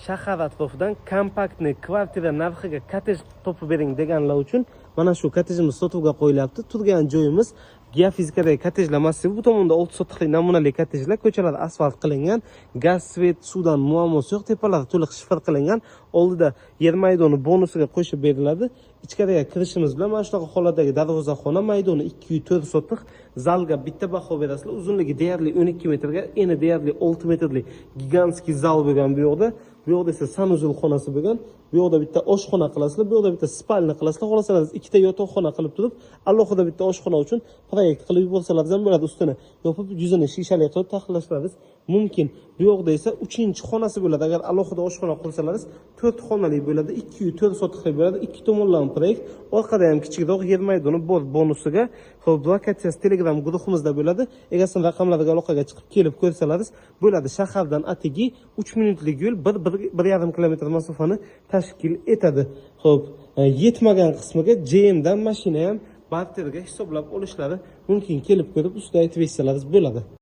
shahar atrofidan kompaktni kvartira narxiga kottej topib bering deganlar uchun mana shu kottejimiz sotuvga qo'yilyapti. Turgan joyimiz geofizikadagi kottejlar massivi. Bu tomonda 6 sotixlik namunali kottejlar, ko'chalar asfalt qilingan, gaz, svet, suvdan muammosi yo'q, tepalari to'liq shifr qilingan. Oldida yer maydoni bonusiga qo'shib beriladi. Ichkariga kirishimiz bilan mana shunaqa holatdagi darvozaxona, maydoni 204 sotix, zalga bitta baho berasizlar. Uzunligi deyarli 12 metrga, eni deyarli 6 metrli gigantskiy zal bo'lgan bu yoqda. Bu yoqda esa sanuzul xonasi bo'lgan. Bu yoqda bitta oshxona qilasizlar, bu yoqda bitta spalni qilasizlar. Xohlasangiz ikkita yotoqxona qilib turib, alohida bitta oshxona uchun proyekt qilib yuborsangiz ham bo'ladi. Ustini yopib, yuzini shishali qilib taxlashlaringiz mumkin. Bu yoqda esa 3-xonasi bo'ladi. Agar alohida oshxona qilsangiz 4 xonali bo'ladi, 204 sotixli bo'ladi. Ikki tomonlama proyekt. Orqada ham kichikroq yer maydoni bor bonusiga. Xo'p, lokatsiyasi Telegram guruhimizda bo'ladi. Egasini raqamlariga aloqaga chiqib kelib ko'rsalaringiz bo'ladi. Shahardan atigi 3 minutlik yo'l 1,5 kilometr masofani tashkil etadi. Xo'p, yetmagan qismiga JMdan mashina ham barterga hisoblab olishlari mumkin. Kelib ko'rib ustida aytib etsalaringiz bo'ladi.